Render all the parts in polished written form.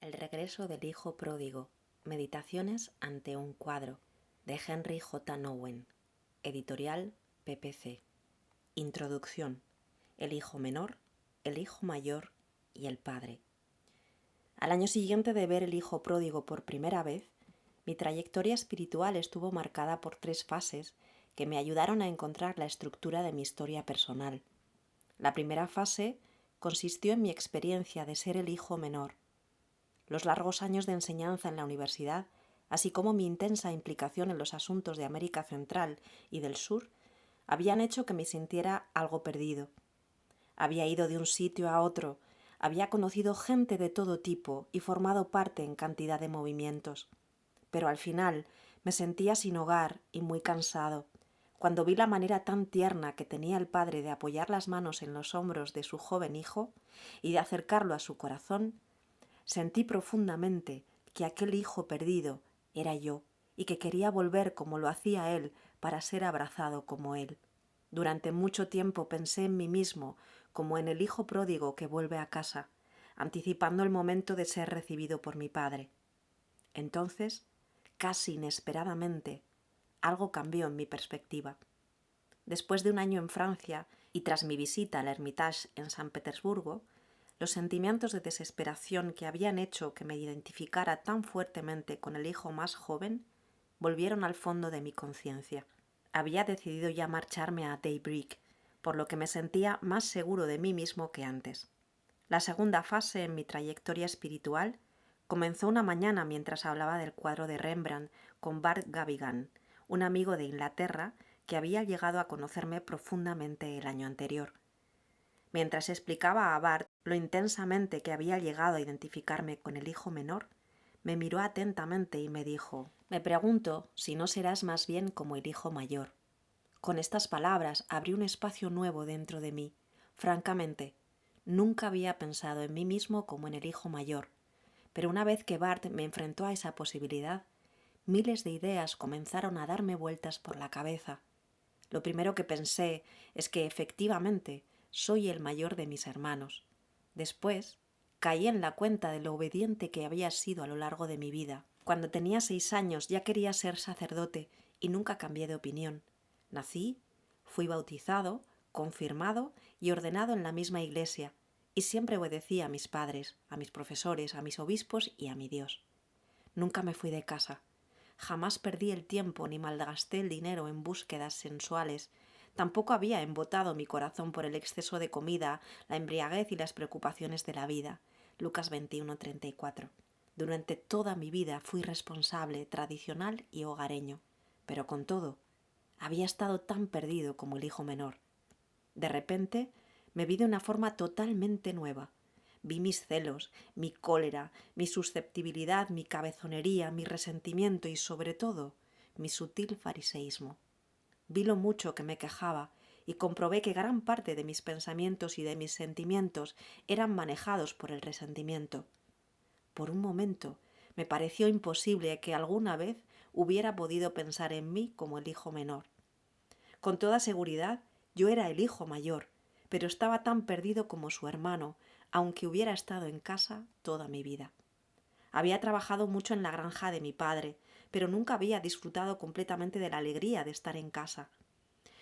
El regreso del hijo pródigo. Meditaciones ante un cuadro. De Henry J. Nouwen. Editorial PPC. Introducción. El hijo menor, el hijo mayor y el padre. Al año siguiente de ver el hijo pródigo por primera vez, mi trayectoria espiritual estuvo marcada por 3 fases que me ayudaron a encontrar la estructura de mi historia personal. La primera fase consistió en mi experiencia de ser el hijo menor. Los largos años de enseñanza en la universidad, así como mi intensa implicación en los asuntos de América Central y del Sur, habían hecho que me sintiera algo perdido. Había ido de un sitio a otro, había conocido gente de todo tipo y formado parte en cantidad de movimientos. Pero al final me sentía sin hogar y muy cansado. Cuando vi la manera tan tierna que tenía el padre de apoyar las manos en los hombros de su joven hijo y de acercarlo a su corazón, sentí profundamente que aquel hijo perdido era yo y que quería volver como lo hacía él para ser abrazado como él. Durante mucho tiempo pensé en mí mismo como en el hijo pródigo que vuelve a casa, anticipando el momento de ser recibido por mi padre. Entonces, casi inesperadamente, algo cambió en mi perspectiva. Después de un año en Francia y tras mi visita al Hermitage en San Petersburgo, los sentimientos de desesperación que habían hecho que me identificara tan fuertemente con el hijo más joven volvieron al fondo de mi conciencia. Había decidido ya marcharme a Daybreak, por lo que me sentía más seguro de mí mismo que antes. La segunda fase en mi trayectoria espiritual comenzó una mañana mientras hablaba del cuadro de Rembrandt con Bart Gavigan, un amigo de Inglaterra que había llegado a conocerme profundamente el año anterior. Mientras explicaba a Bart lo intensamente que había llegado a identificarme con el hijo menor, me miró atentamente y me dijo: «Me pregunto si no serás más bien como el hijo mayor». Con estas palabras abrí un espacio nuevo dentro de mí. Francamente, nunca había pensado en mí mismo como en el hijo mayor, pero una vez que Bart me enfrentó a esa posibilidad, miles de ideas comenzaron a darme vueltas por la cabeza. Lo primero que pensé es que efectivamente soy el mayor de mis hermanos. Después, caí en la cuenta de lo obediente que había sido a lo largo de mi vida. Cuando tenía 6 años ya quería ser sacerdote y nunca cambié de opinión. Nací, fui bautizado, confirmado y ordenado en la misma iglesia, y siempre obedecí a mis padres, a mis profesores, a mis obispos y a mi Dios. Nunca me fui de casa. Jamás perdí el tiempo ni malgasté el dinero en búsquedas sensuales. Tampoco había embotado mi corazón por el exceso de comida, la embriaguez y las preocupaciones de la vida. Lucas 21:34. Durante toda mi vida fui responsable, tradicional y hogareño. Pero con todo, había estado tan perdido como el hijo menor. De repente, me vi de una forma totalmente nueva. Vi mis celos, mi cólera, mi susceptibilidad, mi cabezonería, mi resentimiento y, sobre todo, mi sutil fariseísmo. Vi lo mucho que me quejaba y comprobé que gran parte de mis pensamientos y de mis sentimientos eran manejados por el resentimiento. Por un momento me pareció imposible que alguna vez hubiera podido pensar en mí como el hijo menor. Con toda seguridad, yo era el hijo mayor, pero estaba tan perdido como su hermano, aunque hubiera estado en casa toda mi vida. Había trabajado mucho en la granja de mi padre, pero nunca había disfrutado completamente de la alegría de estar en casa.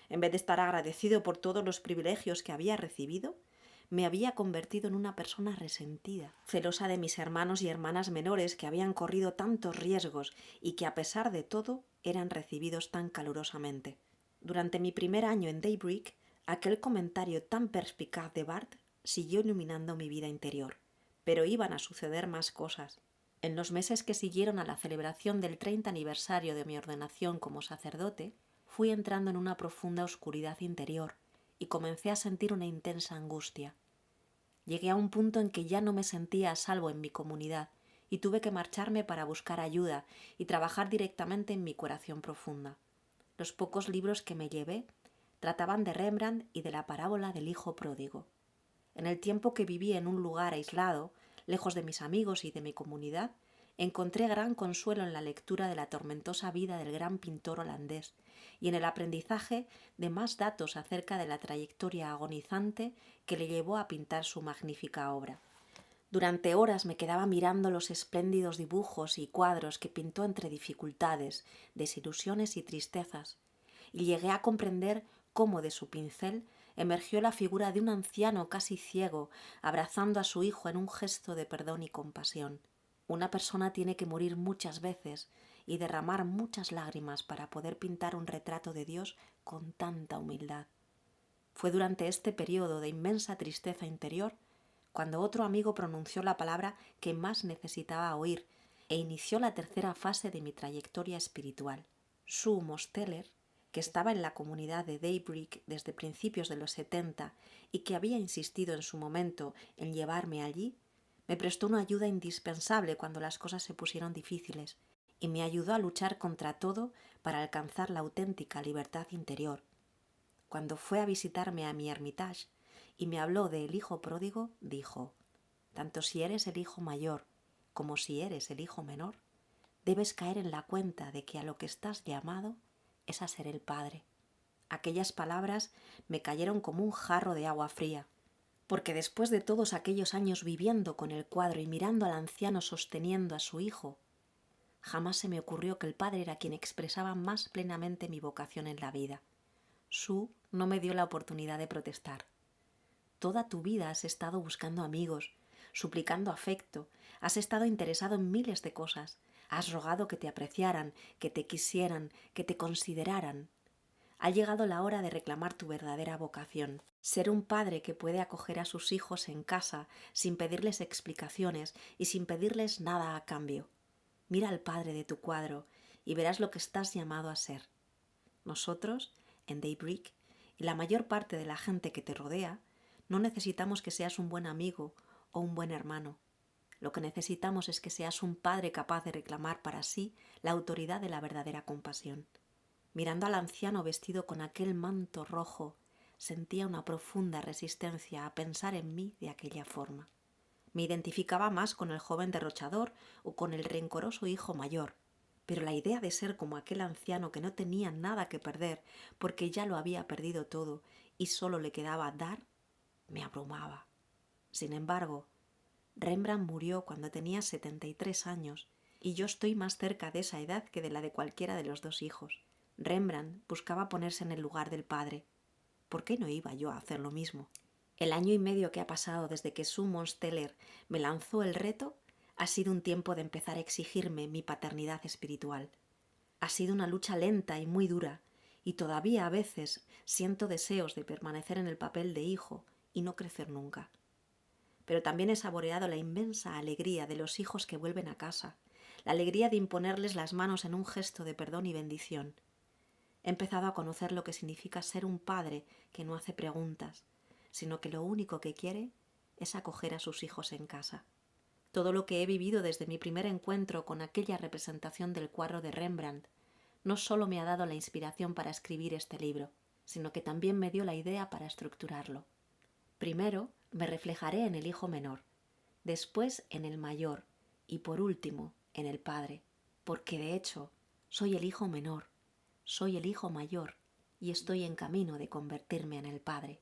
En vez de estar agradecido por todos los privilegios que había recibido, me había convertido en una persona resentida, celosa de mis hermanos y hermanas menores que habían corrido tantos riesgos y que a pesar de todo eran recibidos tan calurosamente. Durante mi primer año en Daybreak, aquel comentario tan perspicaz de Bart siguió iluminando mi vida interior, pero iban a suceder más cosas. En los meses que siguieron a la celebración del 30 aniversario de mi ordenación como sacerdote, fui entrando en una profunda oscuridad interior y comencé a sentir una intensa angustia. Llegué a un punto en que ya no me sentía a salvo en mi comunidad y tuve que marcharme para buscar ayuda y trabajar directamente en mi curación profunda. Los pocos libros que me llevé trataban de Rembrandt y de la parábola del hijo pródigo. En el tiempo que viví en un lugar aislado, lejos de mis amigos y de mi comunidad, encontré gran consuelo en la lectura de la tormentosa vida del gran pintor holandés y en el aprendizaje de más datos acerca de la trayectoria agonizante que le llevó a pintar su magnífica obra. Durante horas me quedaba mirando los espléndidos dibujos y cuadros que pintó entre dificultades, desilusiones y tristezas, y llegué a comprender cómo de su pincel emergió la figura de un anciano casi ciego, abrazando a su hijo en un gesto de perdón y compasión. Una persona tiene que morir muchas veces y derramar muchas lágrimas para poder pintar un retrato de Dios con tanta humildad. Fue durante este periodo de inmensa tristeza interior cuando otro amigo pronunció la palabra que más necesitaba oír e inició la tercera fase de mi trayectoria espiritual. Sue Mosteller, que estaba en la comunidad de Daybreak desde principios de los 70 y que había insistido en su momento en llevarme allí, me prestó una ayuda indispensable cuando las cosas se pusieron difíciles y me ayudó a luchar contra todo para alcanzar la auténtica libertad interior. Cuando fue a visitarme a mi Hermitage y me habló del hijo pródigo, dijo: tanto si eres el hijo mayor como si eres el hijo menor, debes caer en la cuenta de que a lo que estás llamado es a ser el padre. Aquellas palabras me cayeron como un jarro de agua fría, porque después de todos aquellos años viviendo con el cuadro y mirando al anciano sosteniendo a su hijo, jamás se me ocurrió que el padre era quien expresaba más plenamente mi vocación en la vida. Sue no me dio la oportunidad de protestar. Toda tu vida has estado buscando amigos, suplicando afecto, has estado interesado en miles de cosas, has rogado que te apreciaran, que te quisieran, que te consideraran. Ha llegado la hora de reclamar tu verdadera vocación, ser un padre que puede acoger a sus hijos en casa sin pedirles explicaciones y sin pedirles nada a cambio. Mira al padre de tu cuadro y verás lo que estás llamado a ser. Nosotros, en Daybreak, y la mayor parte de la gente que te rodea, no necesitamos que seas un buen amigo o un buen hermano. Lo que necesitamos es que seas un padre capaz de reclamar para sí la autoridad de la verdadera compasión. Mirando al anciano vestido con aquel manto rojo, sentía una profunda resistencia a pensar en mí de aquella forma. Me identificaba más con el joven derrochador o con el rencoroso hijo mayor, pero la idea de ser como aquel anciano que no tenía nada que perder porque ya lo había perdido todo y solo le quedaba dar, me abrumaba. Sin embargo, Rembrandt murió cuando tenía 73 años y yo estoy más cerca de esa edad que de la de cualquiera de los dos hijos. Rembrandt buscaba ponerse en el lugar del padre. ¿Por qué no iba yo a hacer lo mismo? El año y medio que ha pasado desde que Sue Mosteller me lanzó el reto ha sido un tiempo de empezar a exigirme mi paternidad espiritual. Ha sido una lucha lenta y muy dura, y todavía a veces siento deseos de permanecer en el papel de hijo y no crecer nunca. Pero también he saboreado la inmensa alegría de los hijos que vuelven a casa, la alegría de imponerles las manos en un gesto de perdón y bendición. He empezado a conocer lo que significa ser un padre que no hace preguntas, sino que lo único que quiere es acoger a sus hijos en casa. Todo lo que he vivido desde mi primer encuentro con aquella representación del cuadro de Rembrandt no solo me ha dado la inspiración para escribir este libro, sino que también me dio la idea para estructurarlo. Primero me reflejaré en el hijo menor, después en el mayor y por último en el padre, porque de hecho soy el hijo menor, soy el hijo mayor y estoy en camino de convertirme en el padre.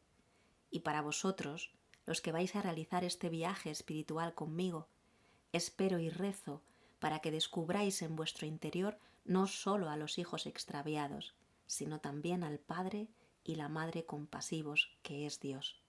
Y para vosotros, los que vais a realizar este viaje espiritual conmigo, espero y rezo para que descubráis en vuestro interior no solo a los hijos extraviados, sino también al Padre y la Madre compasivos que es Dios.